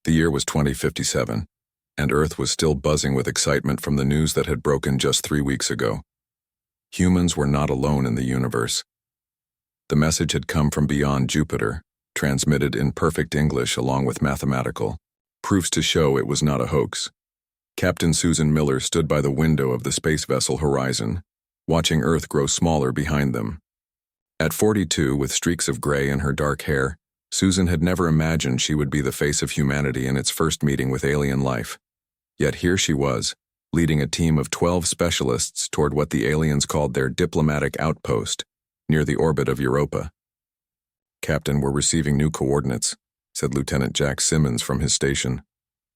The year was 2057, and Earth was still buzzing with excitement from the news that had broken just 3 weeks ago. Humans were not alone in the universe. The message had come from beyond Jupiter, transmitted in perfect English along with mathematical proofs to show it was not a hoax. Captain Susan Miller stood by the window of the space vessel Horizon, watching Earth grow smaller behind them. At 42, with streaks of gray in her dark hair, Susan had never imagined she would be the face of humanity in its first meeting with alien life. Yet here she was, leading a team of 12 specialists toward what the aliens called their diplomatic outpost, near the orbit of Europa. "Captain, we're receiving new coordinates," said Lieutenant Jack Simmons from his station.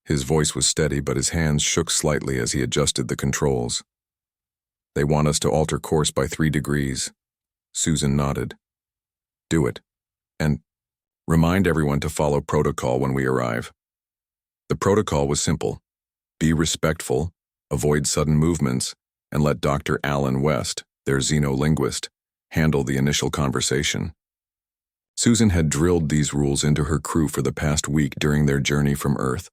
His voice was steady, but his hands shook slightly as he adjusted the controls. "They want us to alter course by 3 degrees. Susan nodded. "Do it. And remind everyone to follow protocol when we arrive." The protocol was simple. Be respectful, avoid sudden movements, and let Dr. Alan West, their xenolinguist, handle the initial conversation. Susan had drilled these rules into her crew for the past week during their journey from Earth.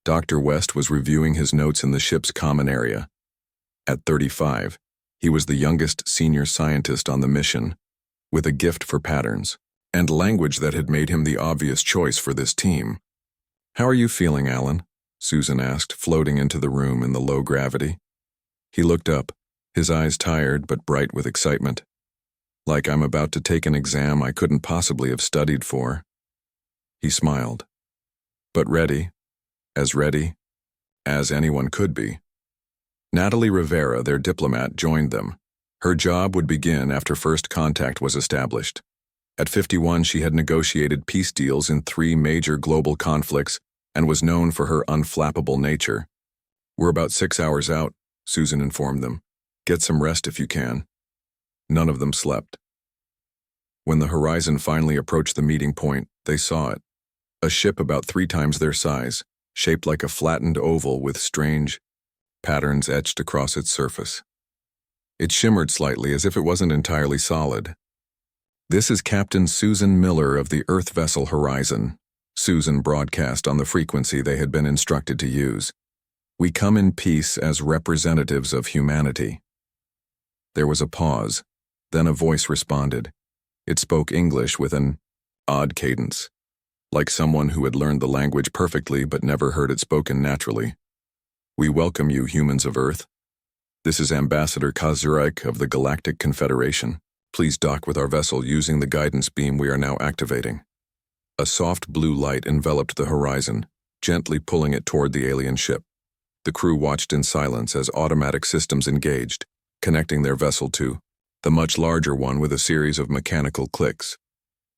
Dr. West was reviewing his notes in the ship's common area. At 35, he was the youngest senior scientist on the mission, with a gift for patterns and language that had made him the obvious choice for this team. "How are you feeling, Alan?" Susan asked, floating into the room in the low gravity. He looked up, his eyes tired but bright with excitement. "Like I'm about to take an exam I couldn't possibly have studied for." He smiled. "But ready as anyone could be." Natalie Rivera, their diplomat, joined them. Her job would begin after first contact was established. At 51, she had negotiated peace deals in 3 major global conflicts and was known for her unflappable nature. "We're about 6 hours out," Susan informed them. "Get some rest if you can." None of them slept. When the Horizon finally approached the meeting point, they saw it. A ship about 3 times their size, shaped like a flattened oval with strange patterns etched across its surface. It shimmered slightly as if it wasn't entirely solid. "This is Captain Susan Miller of the Earth vessel Horizon," Susan broadcast on the frequency they had been instructed to use. "We come in peace as representatives of humanity." There was a pause, then a voice responded. It spoke English with an odd cadence, like someone who had learned the language perfectly but never heard it spoken naturally. "We welcome you, humans of Earth. This is Ambassador Kazurek of the Galactic Confederation. Please dock with our vessel using the guidance beam we are now activating." A soft blue light enveloped the Horizon, gently pulling it toward the alien ship. The crew watched in silence as automatic systems engaged, connecting their vessel to the much larger one with a series of mechanical clicks.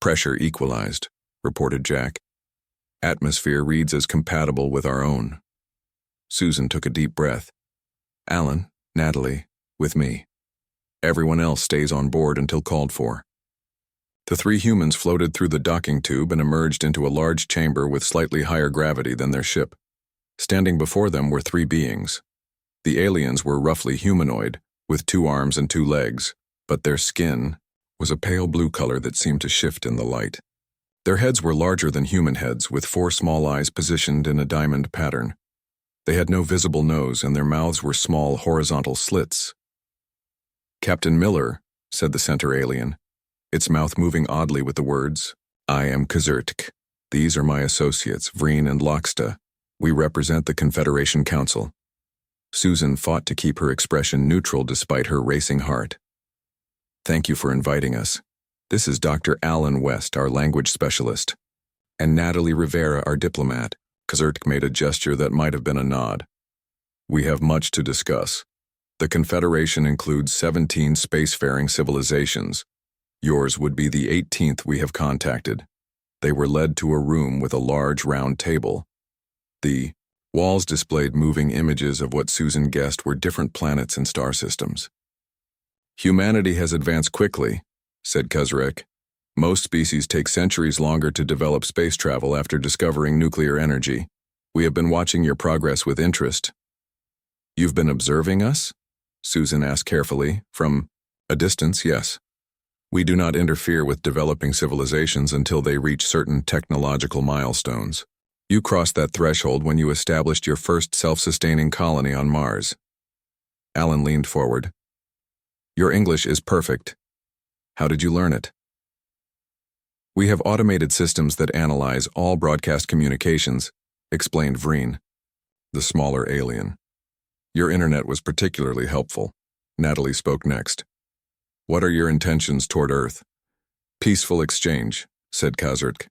"Pressure equalized," reported Jack. "Atmosphere reads as compatible with our own." Susan took a deep breath. "Alan, Natalie, with me. Everyone else stays on board until called for." The 3 humans floated through the docking tube and emerged into a large chamber with slightly higher gravity than their ship. Standing before them were 3 beings. The aliens were roughly humanoid, with 2 arms and 2 legs, but their skin was a pale blue color that seemed to shift in the light. Their heads were larger than human heads, with 4 small eyes positioned in a diamond pattern. They had no visible nose, and their mouths were small horizontal slits. "Captain Miller," said the center alien, its mouth moving oddly with the words, "I am Kazurtk. These are my associates, Vreen and Loxta. We represent the Confederation Council." Susan fought to keep her expression neutral despite her racing heart. "Thank you for inviting us. This is Dr. Alan West, our language specialist, and Natalie Rivera, our diplomat." Kazurtk made a gesture that might have been a nod. "We have much to discuss. The Confederation includes 17 spacefaring civilizations. Yours would be the 18th we have contacted." They were led to a room with a large round table. The walls displayed moving images of what Susan guessed were different planets and star systems. "Humanity has advanced quickly," said Kazurek. "Most species take centuries longer to develop space travel after discovering nuclear energy. We have been watching your progress with interest." "You've been observing us?" Susan asked carefully. "From a distance, yes. We do not interfere with developing civilizations until they reach certain technological milestones." You crossed that threshold when you established your first self-sustaining colony on Mars. Alan leaned forward. Your English is perfect. How did you learn it? We have automated systems that analyze all broadcast communications, explained Vreen, the smaller alien. Your internet was particularly helpful. Natalie spoke next. What are your intentions toward Earth? Peaceful exchange, said Kazurtk.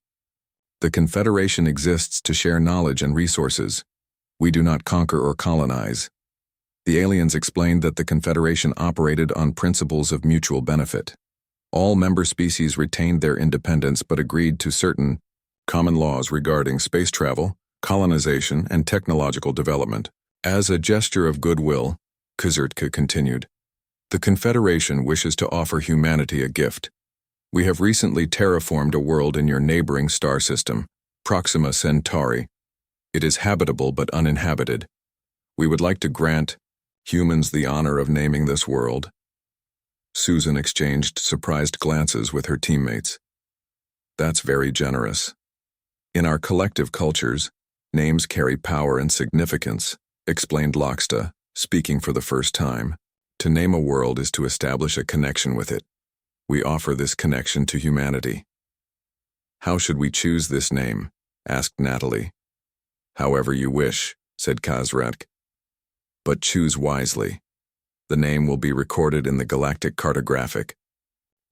The Confederation exists to share knowledge and resources. We do not conquer or colonize. The aliens explained that the Confederation operated on principles of mutual benefit. All member species retained their independence but agreed to certain common laws regarding space travel, colonization, and technological development. As a gesture of goodwill, Kazurtka continued, the Confederation wishes to offer humanity a gift. We have recently terraformed a world in your neighboring star system, Proxima Centauri. It is habitable but uninhabited. We would like to grant humans the honor of naming this world. Susan exchanged surprised glances with her teammates. That's very generous. In our collective cultures, names carry power and significance, explained Loxta, speaking for the first time. To name a world is to establish a connection with it. We offer this connection to humanity. How should we choose this name? Asked Natalie. However you wish, said Kazratk. But choose wisely. The name will be recorded in the Galactic Cartographic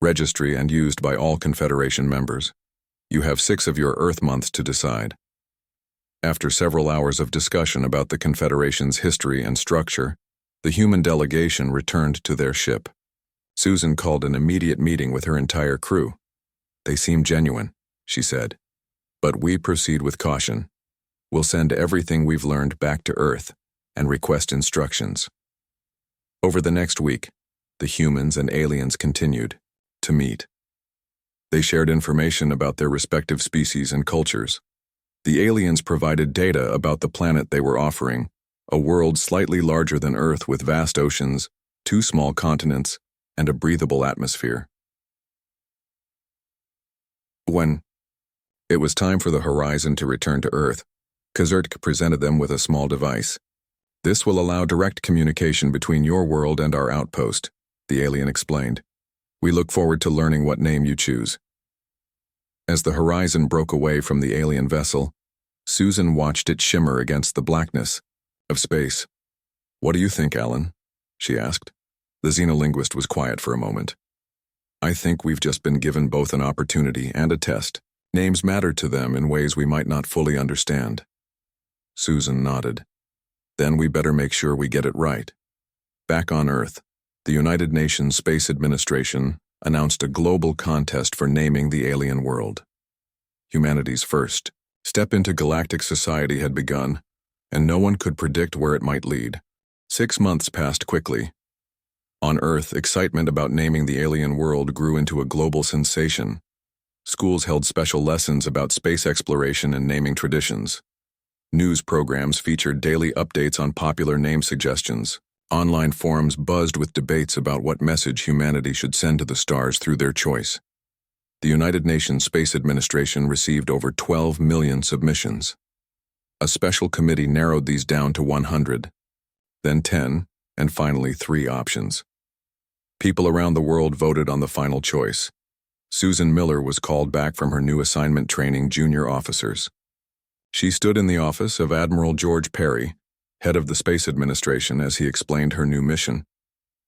Registry and used by all Confederation members. You have 6 of your Earth months to decide. After several hours of discussion about the Confederation's history and structure, the human delegation returned to their ship. Susan called an immediate meeting with her entire crew. They seem genuine, she said. But we proceed with caution. We'll send everything we've learned back to Earth and request instructions. Over the next week, the humans and aliens continued to meet. They shared information about their respective species and cultures. The aliens provided data about the planet they were offering, a world slightly larger than Earth with vast oceans, 2 small continents, and a breathable atmosphere. When it was time for the Horizon to return to Earth, Kazurtk presented them with a small device. This will allow direct communication between your world and our outpost, the alien explained. We look forward to learning what name you choose. As the Horizon broke away from the alien vessel, Susan watched it shimmer against the blackness of space. What do you think, Alan? She asked. The xenolinguist was quiet for a moment. I think we've just been given both an opportunity and a test. Names matter to them in ways we might not fully understand. Susan nodded. Then we better make sure we get it right. Back on Earth, the United Nations Space Administration announced a global contest for naming the alien world. Humanity's first step into galactic society had begun, and no one could predict where it might lead. 6 months passed quickly. On Earth, excitement about naming the alien world grew into a global sensation. Schools held special lessons about space exploration and naming traditions. News programs featured daily updates on popular name suggestions. Online forums buzzed with debates about what message humanity should send to the stars through their choice. The United Nations Space Administration received over 12 million submissions. A special committee narrowed these down to 100, then 10, and finally 3 options. People around the world voted on the final choice. Susan Miller was called back from her new assignment training junior officers. She stood in the office of Admiral George Perry, head of the Space Administration, as he explained her new mission.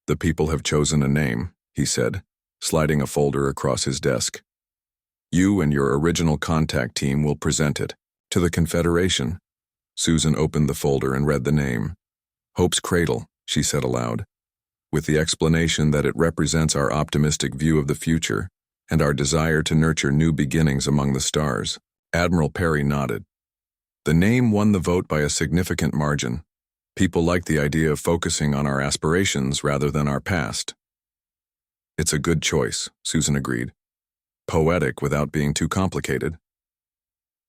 The people have chosen a name, he said, sliding a folder across his desk. You and your original contact team will present it to the Confederation. Susan opened the folder and read the name. Hope's Cradle, she said aloud, with the explanation that it represents our optimistic view of the future and our desire to nurture new beginnings among the stars. Admiral Perry nodded. The name won the vote by a significant margin. People liked the idea of focusing on our aspirations rather than our past. It's a good choice, Susan agreed. Poetic without being too complicated.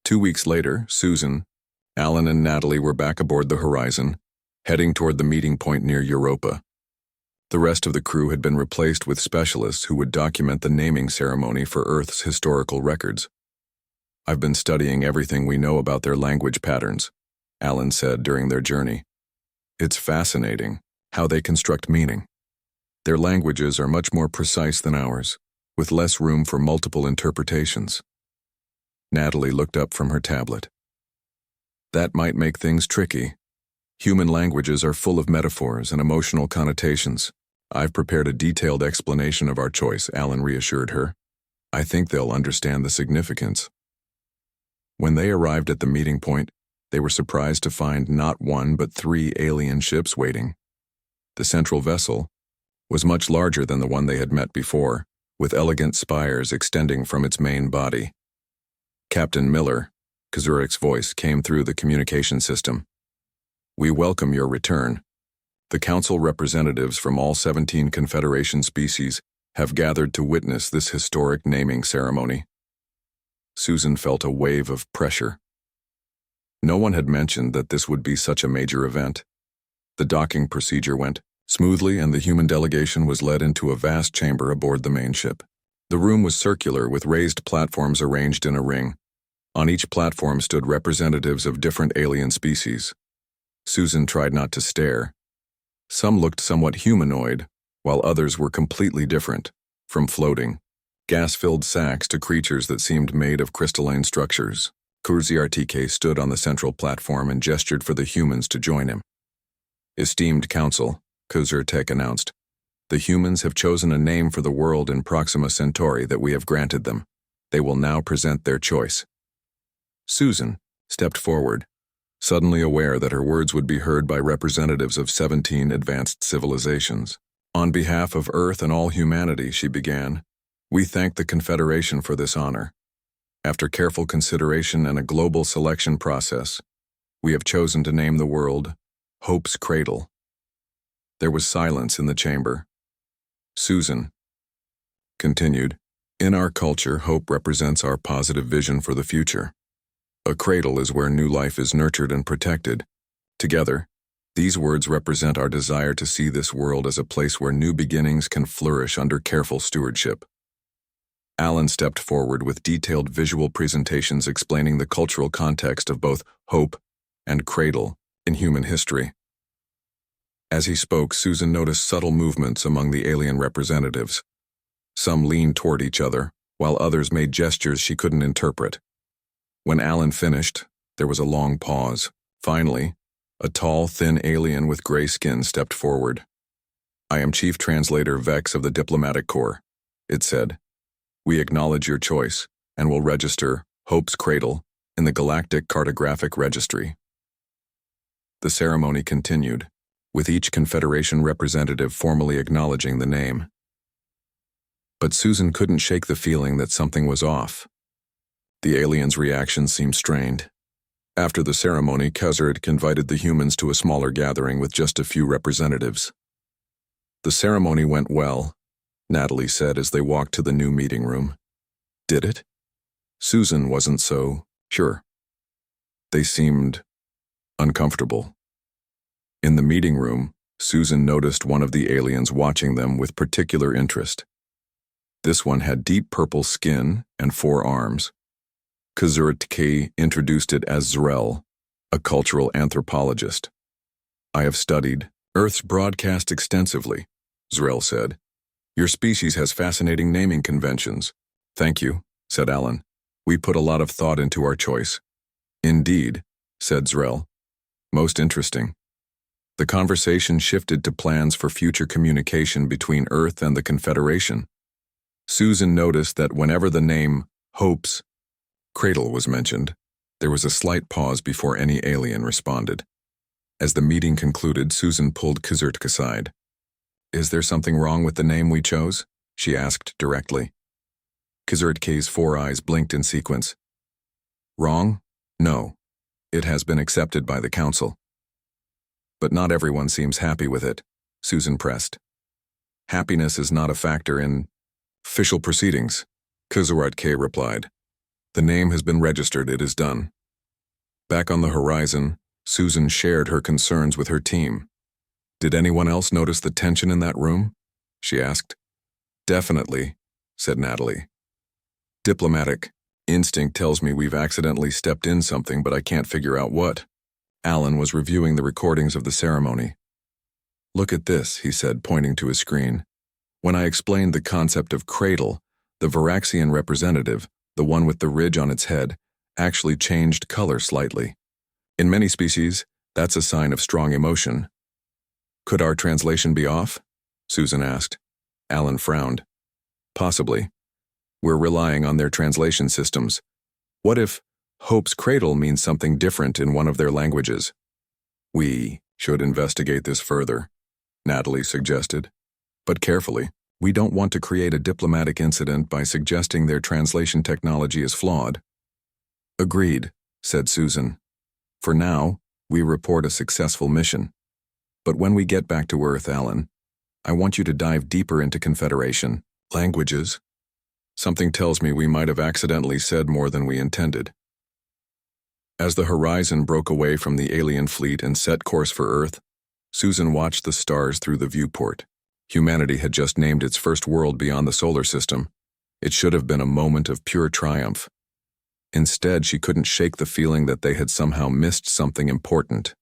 2 weeks later, Susan, Alan, and Natalie were back aboard the Horizon, heading toward the meeting point near Europa. The rest of the crew had been replaced with specialists who would document the naming ceremony for Earth's historical records. I've been studying everything we know about their language patterns, Alan said during their journey. It's fascinating how they construct meaning. Their languages are much more precise than ours, with less room for multiple interpretations. Natalie looked up from her tablet. That might make things tricky. Human languages are full of metaphors and emotional connotations. I've prepared a detailed explanation of our choice, Alan reassured her. I think they'll understand the significance. When they arrived at the meeting point, they were surprised to find not one but 3 alien ships waiting. The central vessel was much larger than the one they had met before, with elegant spires extending from its main body. Captain Miller, Kazurik's voice came through the communication system. We welcome your return. The Council representatives from all 17 Confederation species have gathered to witness this historic naming ceremony. Susan felt a wave of pressure. No one had mentioned that this would be such a major event. The docking procedure went smoothly, and the human delegation was led into a vast chamber aboard the main ship. The room was circular, with raised platforms arranged in a ring. On each platform stood representatives of different alien species. Susan tried not to stare. Some looked somewhat humanoid, while others were completely different, from floating, gas-filled sacks to creatures that seemed made of crystalline structures. Kurzirtk stood on the central platform and gestured for the humans to join him. Esteemed Council, Kurzirtk announced, the humans have chosen a name for the world in Proxima Centauri that we have granted them. They will now present their choice. Susan stepped forward, suddenly aware that her words would be heard by representatives of 17 advanced civilizations. On behalf of Earth and all humanity, she began, we thank the Confederation for this honor. After careful consideration and a global selection process, we have chosen to name the world Hope's Cradle. There was silence in the chamber. Susan continued, in our culture, hope represents our positive vision for the future. A cradle is where new life is nurtured and protected. Together, these words represent our desire to see this world as a place where new beginnings can flourish under careful stewardship. Alan stepped forward with detailed visual presentations explaining the cultural context of both hope and cradle in human history. As he spoke, Susan noticed subtle movements among the alien representatives. Some leaned toward each other, while others made gestures she couldn't interpret. When Alan finished, there was a long pause. Finally, a tall, thin alien with gray skin stepped forward. I am Chief Translator Vex of the Diplomatic Corps, it said. We acknowledge your choice and will register Hope's Cradle in the Galactic Cartographic Registry. The ceremony continued, with each Confederation representative formally acknowledging the name. But Susan couldn't shake the feeling that something was off. The aliens' reaction seemed strained. After the ceremony, Kazurikk invited the humans to a smaller gathering with just a few representatives. The ceremony went well, Natalie said as they walked to the new meeting room. Did it? Susan wasn't so sure. They seemed uncomfortable. In the meeting room, Susan noticed one of the aliens watching them with particular interest. This one had deep purple skin and 4 arms. Kazurikk introduced it as Zrel, a cultural anthropologist. I have studied Earth's broadcast extensively, Zrel said. Your species has fascinating naming conventions. Thank you, said Alan. We put a lot of thought into our choice. Indeed, said Zrel. Most interesting. The conversation shifted to plans for future communication between Earth and the Confederation. Susan noticed that whenever the name Hope's Cradle was mentioned, there was a slight pause before any alien responded. As the meeting concluded, Susan pulled Kazurikk aside. Is there something wrong with the name we chose? She asked directly. Kazurikk's 4 eyes blinked in sequence. Wrong? No. It has been accepted by the Council. But not everyone seems happy with it, Susan pressed. Happiness is not a factor in official proceedings, Kazurikk replied. The name has been registered, it is done. Back on the horizon, Susan shared her concerns with her team. Did anyone else notice the tension in that room? She asked. Definitely, said Natalie. Diplomatic, Instinct tells me we've accidentally stepped in something, but I can't figure out what. Alan was reviewing the recordings of the ceremony. Look at this, he said, pointing to his screen. When I explained the concept of cradle, the Varaxian representative, the one with the ridge on its head, actually changed color slightly. In many species, that's a sign of strong emotion. Could our translation be off? Susan asked. Alan frowned. Possibly. We're relying on their translation systems. What if Hope's cradle means something different in one of their languages? We should investigate this further, Natalie suggested. But carefully. We don't want to create a diplomatic incident by suggesting their translation technology is flawed. Agreed, said Susan. For now, we report a successful mission. But when we get back to Earth, Alan, I want you to dive deeper into Confederation languages. Something tells me we might have accidentally said more than we intended. As the horizon broke away from the alien fleet and set course for Earth, Susan watched the stars through the viewport. Humanity had just named its first world beyond the solar system. It should have been a moment of pure triumph. Instead, she couldn't shake the feeling that they had somehow missed something important,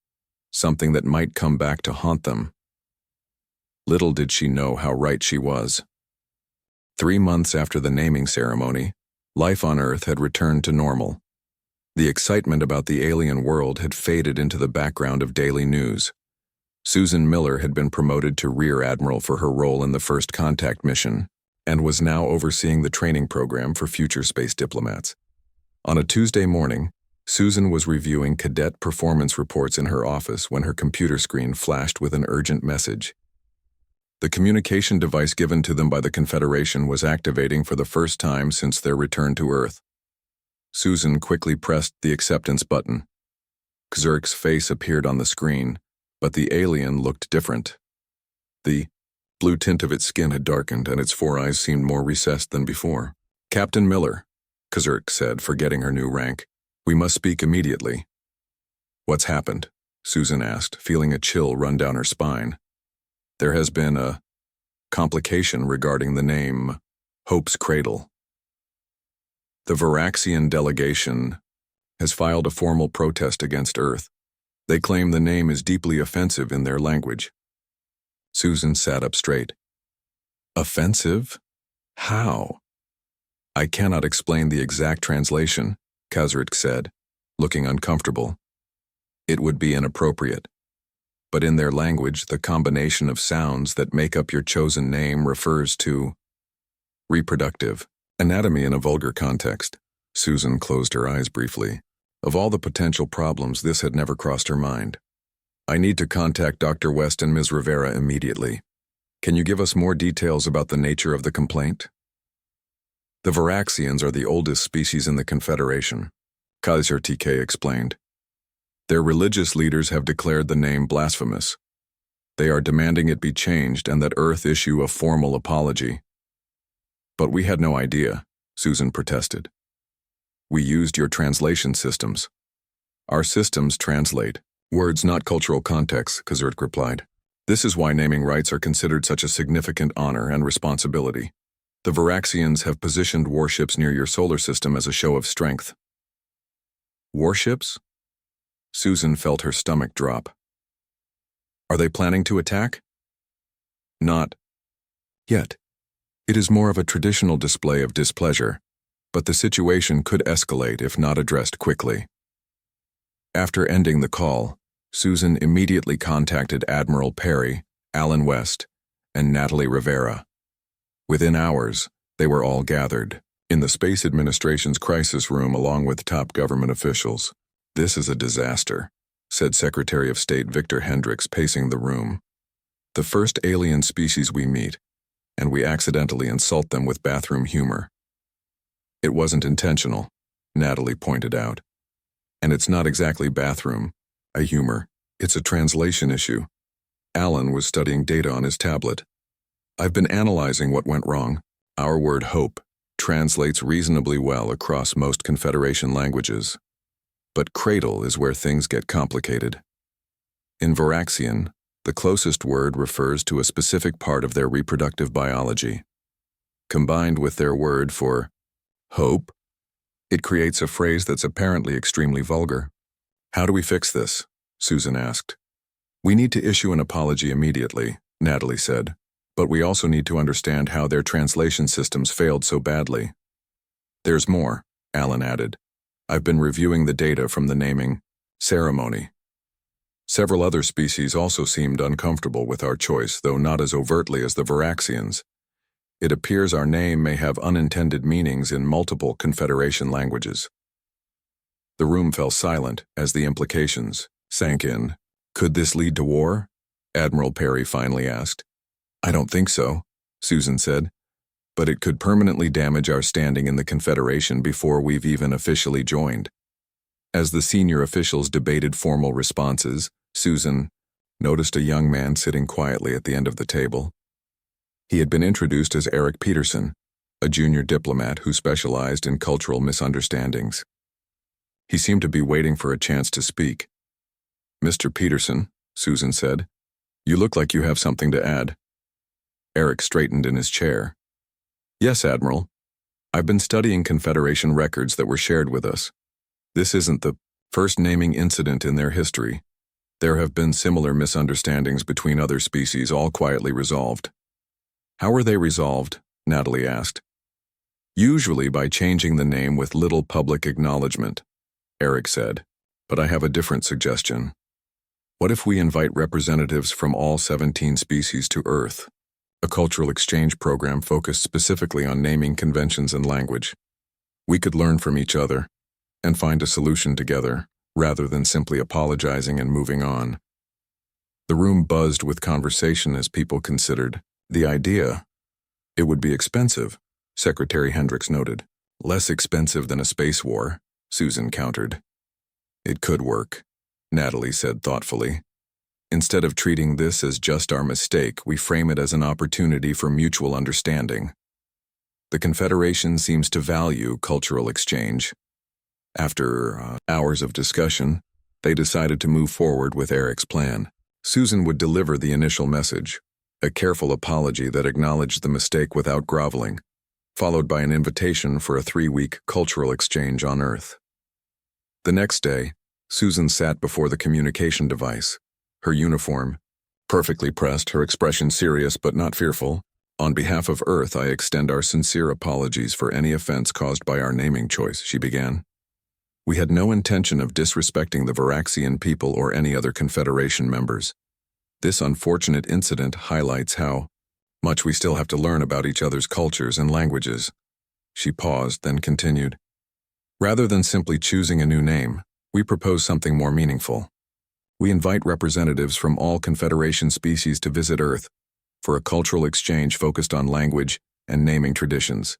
something that might come back to haunt them. Little did she know how right she was. 3 months after the naming ceremony, life on Earth had returned to normal. The excitement about the alien world had faded into the background of daily news. Susan Miller had been promoted to Rear Admiral for her role in the First Contact mission, and was now overseeing the training program for future space diplomats. On a Tuesday morning, Susan was reviewing cadet performance reports in her office when her computer screen flashed with an urgent message. The communication device given to them by the Confederation was activating for the first time since their return to Earth. Susan quickly pressed the acceptance button. Xerx's face appeared on the screen, but the alien looked different. The blue tint of its skin had darkened, and its 4 eyes seemed more recessed than before. Captain Miller, Xerx said, forgetting her new rank. We must speak immediately. What's happened? Susan asked, feeling a chill run down her spine. There has been a complication regarding the name Hope's Cradle. The Varaxian delegation has filed a formal protest against Earth. They claim the name is deeply offensive in their language. Susan sat up straight. Offensive? How? I cannot explain the exact translation, Xerx said, looking uncomfortable. It would be inappropriate. But in their language, the combination of sounds that make up your chosen name refers to reproductive anatomy in a vulgar context. Susan closed her eyes briefly. Of all the potential problems, this had never crossed her mind. I need to contact Dr. West and Ms. Rivera immediately. Can you give us more details about the nature of the complaint? The Varaxians are the oldest species in the Confederation, Kaiser TK explained. Their religious leaders have declared the name blasphemous. They are demanding it be changed and that Earth issue a formal apology. But we had no idea, Susan protested. We used your translation systems. Our systems translate words, not cultural context, Xerx replied. This is why naming rights are considered such a significant honor and responsibility. The Varaxians have positioned warships near your solar system as a show of strength. Warships? Susan felt her stomach drop. Are they planning to attack? Not yet. It is more of a traditional display of displeasure, but the situation could escalate if not addressed quickly. After ending the call, Susan immediately contacted Admiral Perry, Alan West, and Natalie Rivera. Within hours, they were all gathered in the Space Administration's crisis room along with top government officials. This is a disaster, said Secretary of State Victor Hendricks, pacing the room. The first alien species we meet, and we accidentally insult them with bathroom humor. It wasn't intentional, Natalie pointed out. And it's not exactly bathroom, a humor. It's a translation issue. Alan was studying data on his tablet. I've been analyzing what went wrong. Our word hope translates reasonably well across most Confederation languages. But cradle is where things get complicated. In Varaxian, the closest word refers to a specific part of their reproductive biology. Combined with their word for hope, It creates a phrase that's apparently extremely vulgar. How do we fix this? Susan asked. We need to issue an apology immediately, Natalie said, but we also need to understand how their translation systems failed so badly. There's more, Alan added. I've been reviewing the data from the naming ceremony. Several other species also seemed uncomfortable with our choice, though not as overtly as the Varaxians. It appears our name may have unintended meanings in multiple Confederation languages. The room fell silent as the implications sank in. Could this lead to war? Admiral Perry finally asked. I don't think so, Susan said, but it could permanently damage our standing in the Confederation before we've even officially joined. As the senior officials debated formal responses, Susan noticed a young man sitting quietly at the end of the table. He had been introduced as Eric Peterson, a junior diplomat who specialized in cultural misunderstandings. He seemed to be waiting for a chance to speak. Mr. Peterson, Susan said, you look like you have something to add. Eric straightened in his chair. Yes, Admiral. I've been studying Confederation records that were shared with us. This isn't the first naming incident in their history. There have been similar misunderstandings between other species, all quietly resolved. How were they resolved? Natalie asked. Usually by changing the name with little public acknowledgement, Eric said, but I have a different suggestion. What if we invite representatives from all 17 species to Earth? A cultural exchange program focused specifically on naming conventions and language. We could learn from each other and find a solution together, rather than simply apologizing and moving on. The room buzzed with conversation as people considered the idea. It would be expensive, Secretary Hendricks noted. Less expensive than a space war, Susan countered. It could work, Natalie said thoughtfully. Instead of treating this as just our mistake, we frame it as an opportunity for mutual understanding. The Confederation seems to value cultural exchange. After hours of discussion, they decided to move forward with Eric's plan. Susan would deliver the initial message, a careful apology that acknowledged the mistake without groveling, followed by an invitation for a 3-week cultural exchange on Earth. The next day, Susan sat before the communication device, her uniform perfectly pressed, her expression serious but not fearful. On behalf of Earth, I extend our sincere apologies for any offense caused by our naming choice, she began. We had no intention of disrespecting the Varaxian people or any other Confederation members. This unfortunate incident highlights how much we still have to learn about each other's cultures and languages. She paused, then continued. Rather than simply choosing a new name, we propose something more meaningful. We invite representatives from all Confederation species to visit Earth for a cultural exchange focused on language and naming traditions.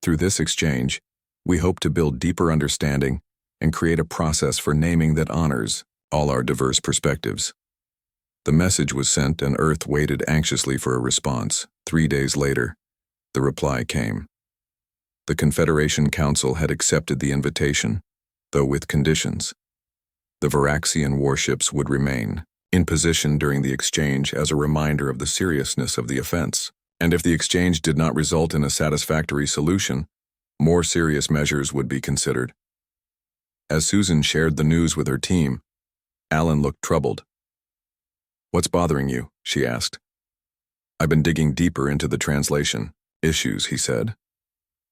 Through this exchange, we hope to build deeper understanding and create a process for naming that honors all our diverse perspectives. The message was sent and Earth waited anxiously for a response. 3 days later, the reply came. The Confederation Council had accepted the invitation, though with conditions. The Varaxian warships would remain in position during the exchange as a reminder of the seriousness of the offense, and if the exchange did not result in a satisfactory solution, more serious measures would be considered. As Susan shared the news with her team, Alan looked troubled. What's bothering you? She asked. I've been digging deeper into the translation issues, he said,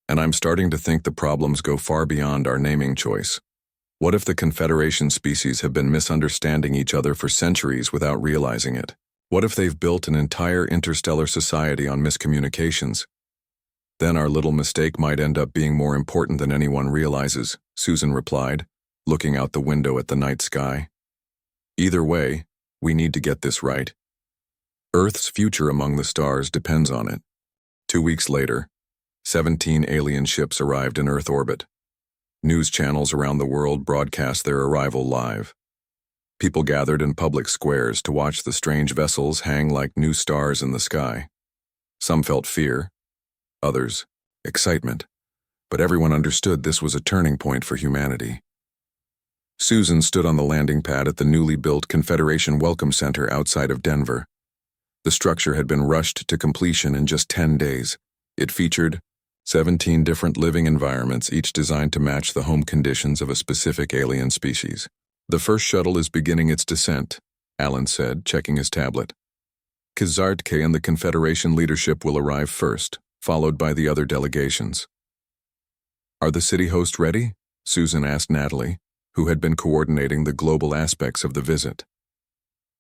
and I'm starting to think the problems go far beyond our naming choice. What if the Confederation species have been misunderstanding each other for centuries without realizing it? What if they've built an entire interstellar society on miscommunications? Then our little mistake might end up being more important than anyone realizes, Susan replied, looking out the window at the night sky. Either way, we need to get this right. Earth's future among the stars depends on it. 2 weeks later, 17 alien ships arrived in Earth orbit. News channels around the world broadcast their arrival live. People gathered in public squares to watch the strange vessels hang like new stars in the sky. Some felt fear, others, excitement, but everyone understood this was a turning point for humanity. Susan stood on the landing pad at the newly built Confederation Welcome Center outside of Denver. The structure had been rushed to completion in just 10 days. It featured 17 different living environments, each designed to match the home conditions of a specific alien species. The first shuttle is beginning its descent, Alan said, checking his tablet. Kazartke and the Confederation leadership will arrive first, followed by the other delegations. Are the city hosts ready? Susan asked Natalie, who had been coordinating the global aspects of the visit.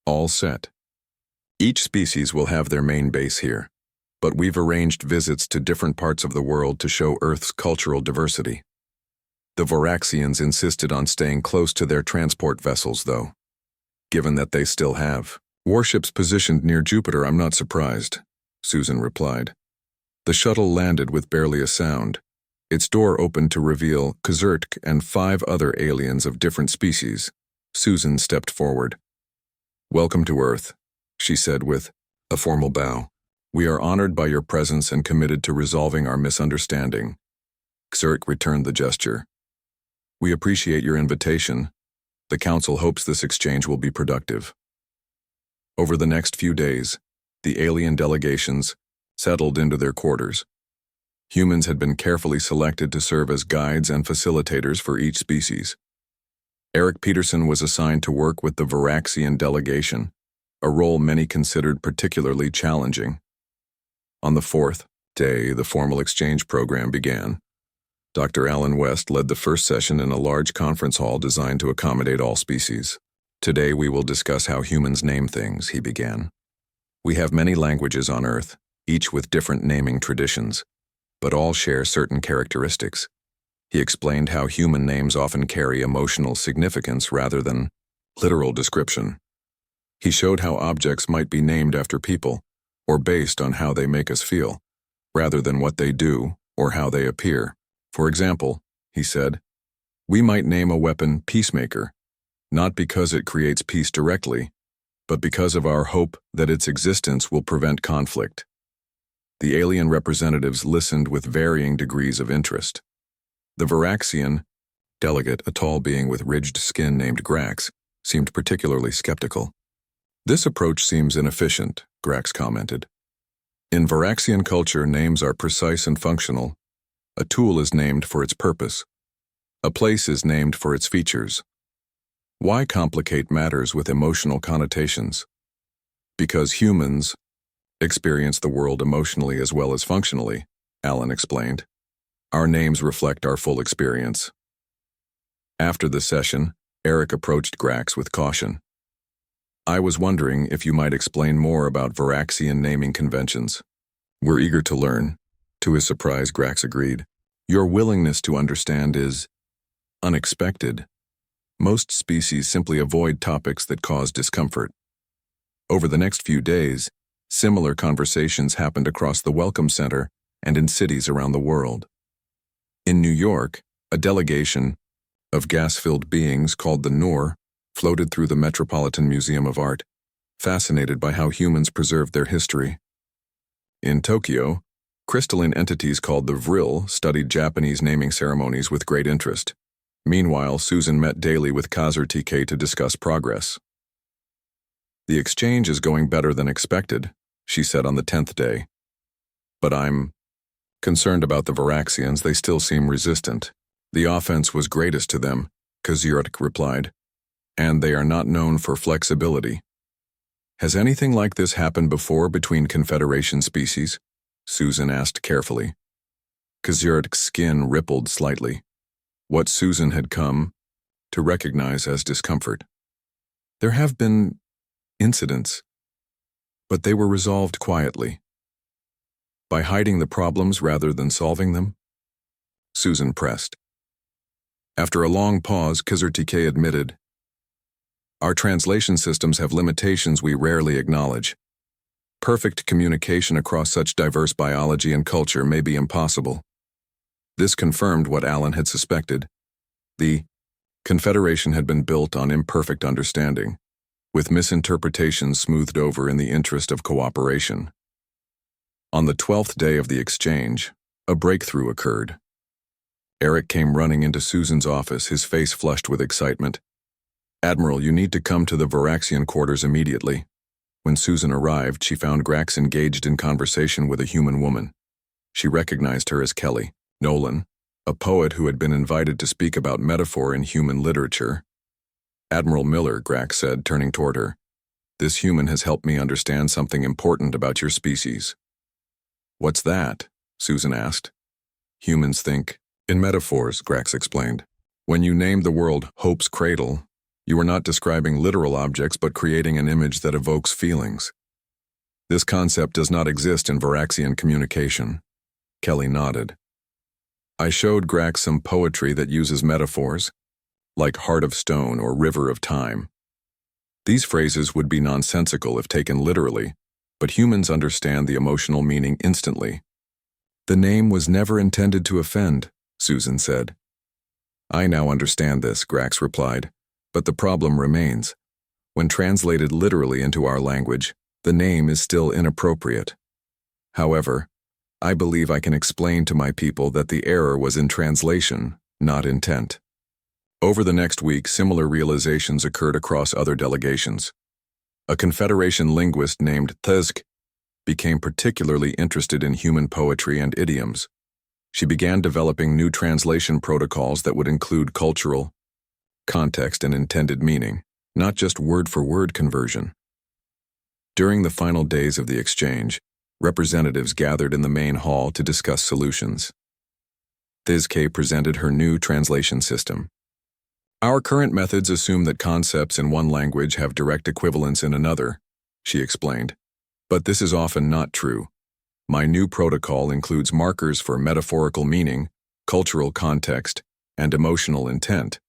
All set. Each species will have their main base here, but we've arranged visits to different parts of the world to show Earth's cultural diversity. The Voraxians insisted on staying close to their transport vessels, though. Given that they still have warships positioned near Jupiter, I'm not surprised, Susan replied. The shuttle landed with barely a sound. Its door opened to reveal Kazurtk and 5 other aliens of different species. Susan stepped forward. Welcome to Earth, she said with a formal bow. We are honored by your presence and committed to resolving our misunderstanding. Kazurtk returned the gesture. We appreciate your invitation. The Council hopes this exchange will be productive. Over the next few days, the alien delegations settled into their quarters. Humans had been carefully selected to serve as guides and facilitators for each species. Eric Peterson was assigned to work with the Voraxian delegation, a role many considered particularly challenging. On the 4th day, the formal exchange program began. Dr. Alan West led the first session in a large conference hall designed to accommodate all species. Today we will discuss how humans name things, he began. We have many languages on Earth, each with different naming traditions, but all share certain characteristics. He explained how human names often carry emotional significance rather than literal description. He showed how objects might be named after people, or based on how they make us feel, rather than what they do or how they appear. For example, he said, we might name a weapon Peacemaker, not because it creates peace directly, but because of our hope that its existence will prevent conflict. The alien representatives listened with varying degrees of interest. The Voraxian delegate, a tall being with ridged skin named Grax, seemed particularly skeptical. This approach seems inefficient, Grax commented. In Voraxian culture, names are precise and functional. A tool is named for its purpose. A place is named for its features. Why complicate matters with emotional connotations? Because humans experience the world emotionally as well as functionally, Alan explained. Our names reflect our full experience. After the session, Eric approached Grax with caution. I was wondering if you might explain more about Voraxian naming conventions. We're eager to learn. To his surprise, Grax agreed. Your willingness to understand is unexpected. Most species simply avoid topics that cause discomfort. Over the next few days, similar conversations happened across the Welcome Center and in cities around the world. In New York, a delegation of gas-filled beings called the Noor floated through the Metropolitan Museum of Art, fascinated by how humans preserved their history. In Tokyo, crystalline entities called the Vril studied Japanese naming ceremonies with great interest. Meanwhile, Susan met daily with Kazurtk to discuss progress. The exchange is going better than expected, she said on the 10th day. But I'm concerned about the Voraxians. They still seem resistant. The offense was greatest to them, Kazurtk replied, and they are not known for flexibility. Has anything like this happened before between Confederation species? Susan asked carefully. Kazurtk's skin rippled slightly, what Susan had come to recognize as discomfort. There have been incidents, but they were resolved quietly. By hiding the problems rather than solving them? Susan pressed. After a long pause, Kazurtk admitted, our translation systems have limitations we rarely acknowledge. Perfect communication across such diverse biology and culture may be impossible. This confirmed what Alan had suspected. The Confederation had been built on imperfect understanding, with misinterpretations smoothed over in the interest of cooperation. On the 12th day of the exchange, a breakthrough occurred. Eric came running into Susan's office, his face flushed with excitement. Admiral, you need to come to the Voraxian quarters immediately. When Susan arrived, she found Grax engaged in conversation with a human woman. She recognized her as Kelly Nolan, a poet who had been invited to speak about metaphor in human literature. Admiral Miller, Grax said, turning toward her. This human has helped me understand something important about your species. What's that? Susan asked. Humans think in metaphors, Grax explained. When you named the world Hope's Cradle, you were not describing literal objects but creating an image that evokes feelings. This concept does not exist in Varaxian communication. Kelly nodded. I showed Grax some poetry that uses metaphors, like Heart of Stone or River of Time. These phrases would be nonsensical if taken literally, but humans understand the emotional meaning instantly. The name was never intended to offend, Susan said. I now understand this, Grax replied, but the problem remains. When translated literally into our language, the name is still inappropriate. However, I believe I can explain to my people that the error was in translation, not intent. Over the next week, similar realizations occurred across other delegations. A Confederation linguist named Thezk became particularly interested in human poetry and idioms. She began developing new translation protocols that would include cultural, context, and intended meaning, not just word-for-word conversion. During the final days of the exchange, representatives gathered in the main hall to discuss solutions. Thizke presented her new translation system. Our current methods assume that concepts in one language have direct equivalents in another, she explained. But this is often not true. My new protocol includes markers for metaphorical meaning, cultural context, and emotional intent.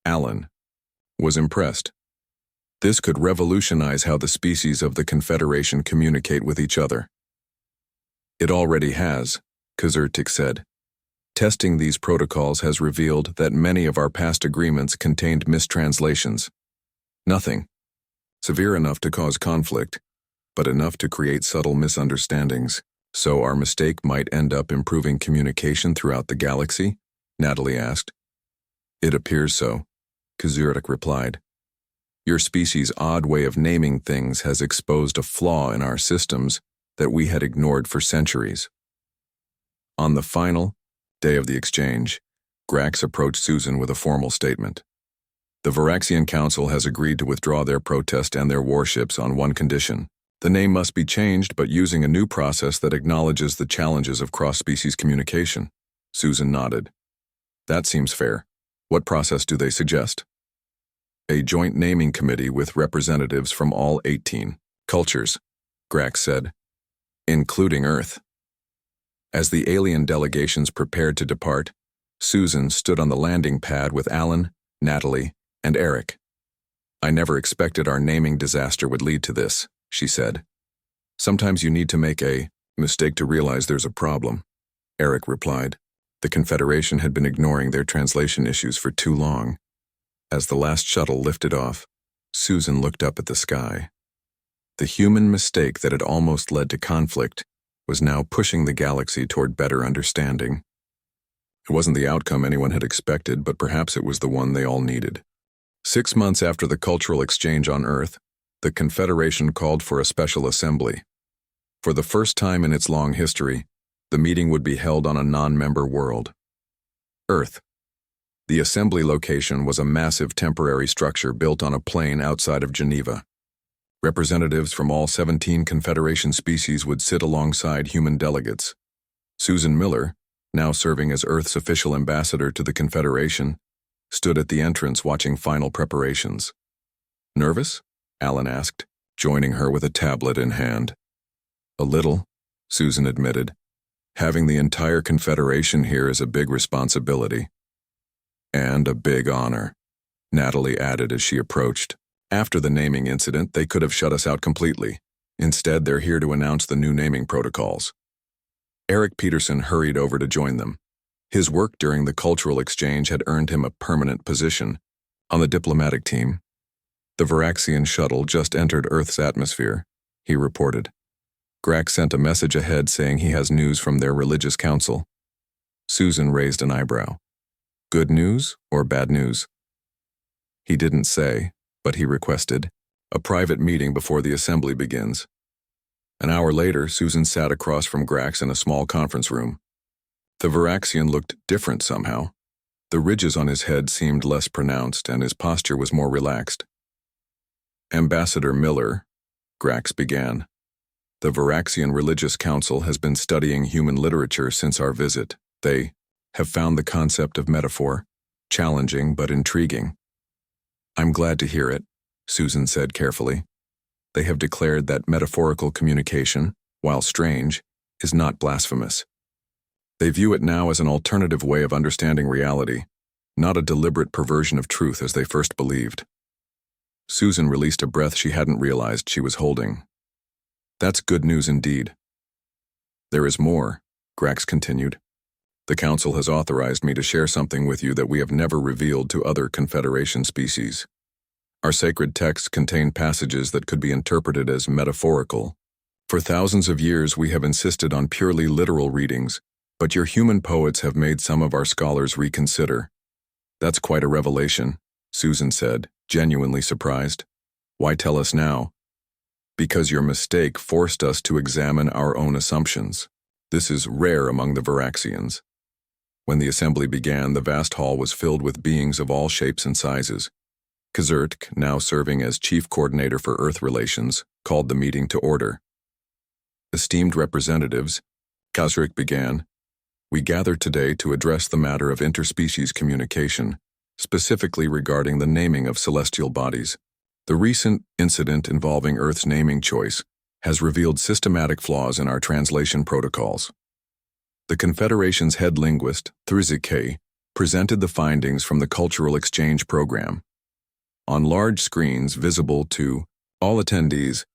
Alan was impressed. This could revolutionize how the species of the Confederation communicate with each other. It already has, Kazurtik said. Testing these protocols has revealed that many of our past agreements contained mistranslations. Nothing severe enough to cause conflict, but enough to create subtle misunderstandings. So our mistake might end up improving communication throughout the galaxy? Natalie asked. It appears so, Kazurtik replied. Your species' odd way of naming things has exposed a flaw in our systems that we had ignored for centuries. On the final day of the exchange, Grax approached Susan with a formal statement. The Varaxian Council has agreed to withdraw their protest and their warships on one condition. The name must be changed, but using a new process that acknowledges the challenges of cross-species communication. Susan nodded. That seems fair. What process do they suggest? A joint naming committee with representatives from all 18 cultures, Grax said, including Earth. As the alien delegations prepared to depart, Susan stood on the landing pad with Alan, Natalie, and Eric. I never expected our naming disaster would lead to this, she said. Sometimes you need to make a mistake to realize there's a problem, Eric replied. The Confederation had been ignoring their translation issues for too long. As the last shuttle lifted off, Susan looked up at the sky. The human mistake that had almost led to conflict was now pushing the galaxy toward better understanding. It wasn't the outcome anyone had expected, but perhaps it was the one they all needed. 6 months after the cultural exchange on Earth, the Confederation called for a special assembly. For the first time in its long history, the meeting would be held on a non-member world. Earth. The assembly location was a massive temporary structure built on a plain outside of Geneva. Representatives from all 17 Confederation species would sit alongside human delegates. Susan Miller, now serving as Earth's official ambassador to the Confederation, stood at the entrance watching final preparations. Nervous? Alan asked, joining her with a tablet in hand. A little, Susan admitted. Having the entire Confederation here is a big responsibility. And a big honor, Natalie added as she approached. After the naming incident, they could have shut us out completely. Instead, they're here to announce the new naming protocols. Eric Peterson hurried over to join them. His work during the cultural exchange had earned him a permanent position on the diplomatic team. The Varaxian shuttle just entered Earth's atmosphere, he reported. Grax sent a message ahead saying he has news from their religious council. Susan raised an eyebrow. Good news or bad news? He didn't say, but he requested a private meeting before the assembly begins. An hour later, Susan sat across from Grax in a small conference room. The Varaxian looked different somehow. The ridges on his head seemed less pronounced, and his posture was more relaxed. Ambassador Miller, Grax began. The Varaxian Religious Council has been studying human literature since our visit. They have found the concept of metaphor challenging but intriguing. I'm glad to hear it, Susan said carefully. They have declared that metaphorical communication, while strange, is not blasphemous. They view it now as an alternative way of understanding reality, not a deliberate perversion of truth as they first believed. Susan released a breath she hadn't realized she was holding. That's good news indeed. There is more, Grax continued. The Council has authorized me to share something with you that we have never revealed to other Confederation species. Our sacred texts contain passages that could be interpreted as metaphorical. For thousands of years we have insisted on purely literal readings, but your human poets have made some of our scholars reconsider. That's quite a revelation, Susan said, genuinely surprised. Why tell us now? Because your mistake forced us to examine our own assumptions. This is rare among the Varaxians. When the assembly began, the vast hall was filled with beings of all shapes and sizes. Kazurtk, now serving as chief coordinator for Earth relations, called the meeting to order. Esteemed representatives, Kazurtk began, we gather today to address the matter of interspecies communication, specifically regarding the naming of celestial bodies. The recent incident involving Earth's naming choice has revealed systematic flaws in our translation protocols. The Confederation's head linguist, Thurzike, presented the findings from the Cultural Exchange Program. On large screens visible to all attendees,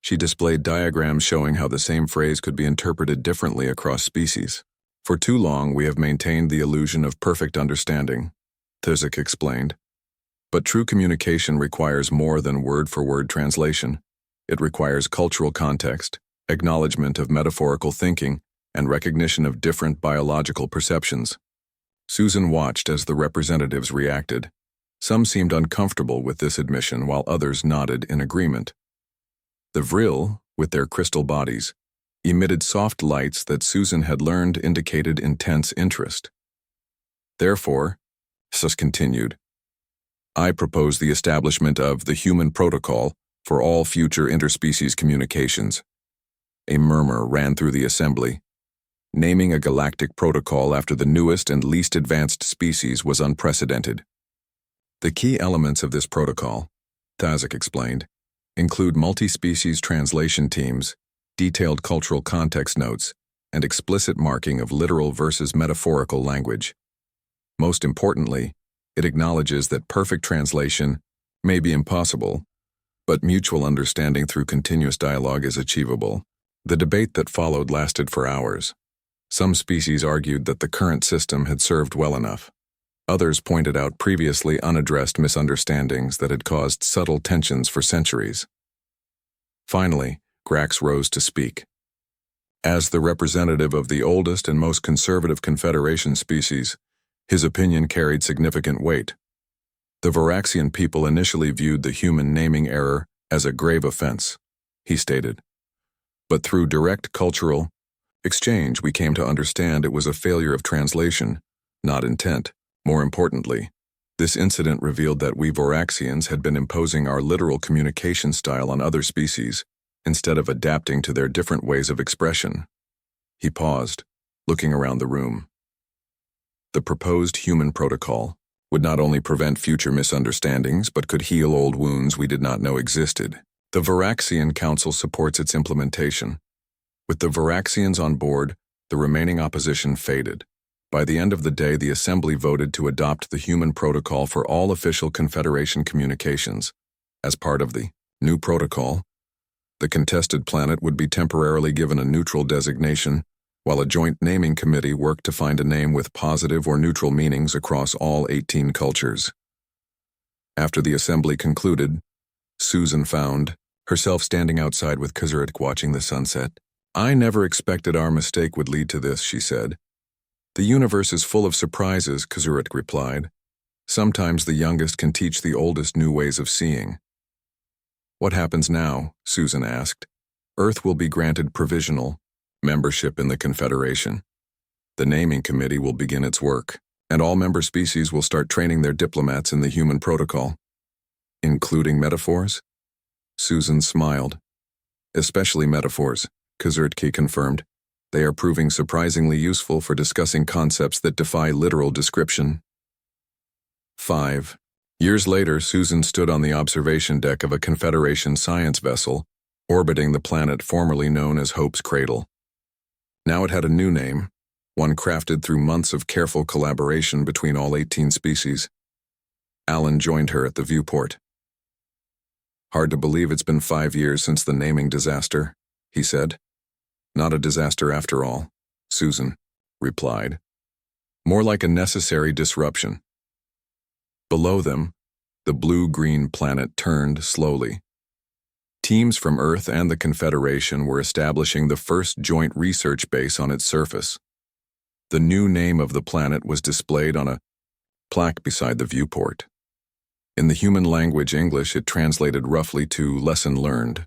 she displayed diagrams showing how the same phrase could be interpreted differently across species. For too long, we have maintained the illusion of perfect understanding, Thurzike explained. But true communication requires more than word-for-word translation. It requires cultural context, acknowledgement of metaphorical thinking, and recognition of different biological perceptions. Susan watched as the representatives reacted. Some seemed uncomfortable with this admission, while others nodded in agreement. The Vril, with their crystal bodies, emitted soft lights that Susan had learned indicated intense interest. Therefore, Sus continued, I propose the establishment of the human protocol for all future interspecies communications. A murmur ran through the assembly. Naming a galactic protocol after the newest and least advanced species was unprecedented. The key elements of this protocol, Thurzike explained, include multi-species translation teams, detailed cultural context notes, and explicit marking of literal versus metaphorical language. Most importantly, it acknowledges that perfect translation may be impossible, but mutual understanding through continuous dialogue is achievable. The debate that followed lasted for hours. Some species argued that the current system had served well enough. Others pointed out previously unaddressed misunderstandings that had caused subtle tensions for centuries. Finally, Grax rose to speak. As the representative of the oldest and most conservative Confederation species, his opinion carried significant weight. The Varaxian people initially viewed the human naming error as a grave offense, he stated. But through direct cultural exchange, we came to understand it was a failure of translation, not intent. More importantly, this incident revealed that we Varaxians had been imposing our literal communication style on other species, instead of adapting to their different ways of expression. He paused, looking around the room. The proposed human protocol would not only prevent future misunderstandings, but could heal old wounds we did not know existed. The Varaxian Council supports its implementation. With the Varaxians on board, the remaining opposition faded. By the end of the day, the Assembly voted to adopt the human protocol for all official Confederation communications. As part of the new protocol, the contested planet would be temporarily given a neutral designation, while a joint naming committee worked to find a name with positive or neutral meanings across all 18 cultures. After the assembly concluded, Susan found herself standing outside with Kazurtk watching the sunset. I never expected our mistake would lead to this, she said. The universe is full of surprises, Kazurtk replied. Sometimes the youngest can teach the oldest new ways of seeing. What happens now? Susan asked. Earth will be granted provisional membership in the Confederation. The naming committee will begin its work, and all member species will start training their diplomats in the human protocol. Including metaphors? Susan smiled. Especially metaphors, Kazurtke confirmed. They are proving surprisingly useful for discussing concepts that defy literal description. 5 years later, Susan stood on the observation deck of a Confederation science vessel orbiting the planet formerly known as Hope's Cradle. Now it had a new name, one crafted through months of careful collaboration between all 18 species. Alan joined her at the viewport. Hard to believe it's been 5 years since the naming disaster, he said. Not a disaster after all, Susan replied. More like a necessary disruption. Below them, the blue-green planet turned slowly. Teams from Earth and the Confederation were establishing the first joint research base on its surface. The new name of the planet was displayed on a plaque beside the viewport. In the human language English, it translated roughly to lesson learned.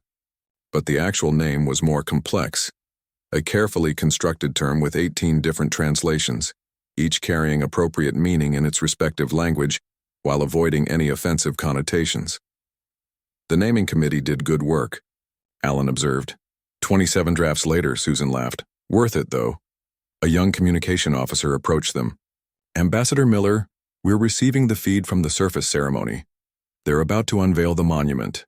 But the actual name was more complex, a carefully constructed term with 18 different translations, each carrying appropriate meaning in its respective language while avoiding any offensive connotations. The naming committee did good work, Alan observed. 27 drafts later, Susan laughed. Worth it, though. A young communication officer approached them. Ambassador Miller, we're receiving the feed from the surface ceremony. They're about to unveil the monument.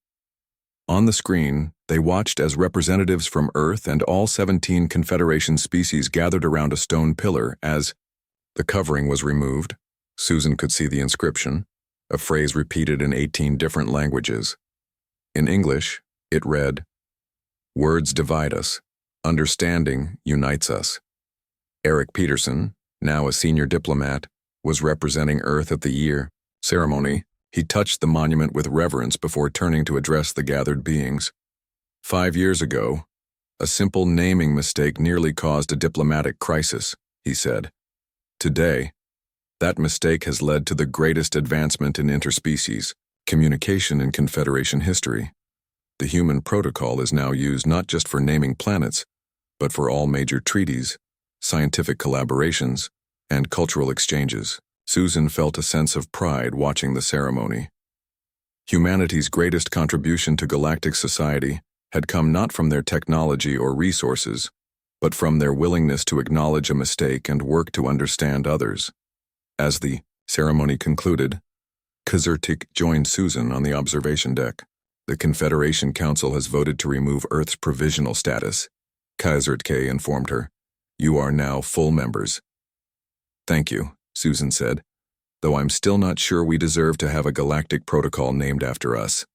On the screen, they watched as representatives from Earth and all 17 Confederation species gathered around a stone pillar as the covering was removed. Susan could see the inscription, a phrase repeated in 18 different languages. In English, it read, "Words divide us. Understanding unites us." Eric Peterson, now a senior diplomat, was representing Earth at the year ceremony. He touched the monument with reverence before turning to address the gathered beings. 5 years ago, a simple naming mistake nearly caused a diplomatic crisis, he said. Today, that mistake has led to the greatest advancement in interspecies communication in Confederation history. The human protocol is now used not just for naming planets, but for all major treaties, scientific collaborations, and cultural exchanges. Susan felt a sense of pride watching the ceremony. Humanity's greatest contribution to galactic society had come not from their technology or resources, but from their willingness to acknowledge a mistake and work to understand others. As the ceremony concluded, Kazurtke joined Susan on the observation deck. The Confederation Council has voted to remove Earth's provisional status, Kazurtke informed her. You are now full members. Thank you, Susan said, though I'm still not sure we deserve to have a galactic protocol named after us.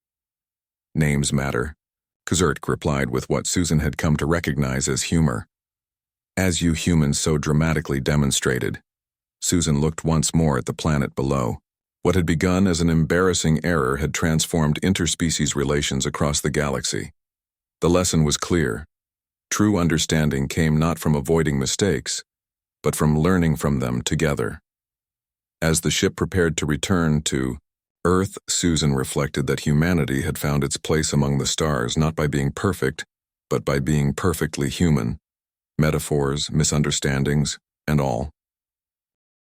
Names matter, Kazurtke replied with what Susan had come to recognize as humor. As you humans so dramatically demonstrated. Susan looked once more at the planet below. What had begun as an embarrassing error had transformed interspecies relations across the galaxy. The lesson was clear. True understanding came not from avoiding mistakes, but from learning from them together. As the ship prepared to return to Earth, Susan reflected that humanity had found its place among the stars not by being perfect, but by being perfectly human. Metaphors, misunderstandings, and all.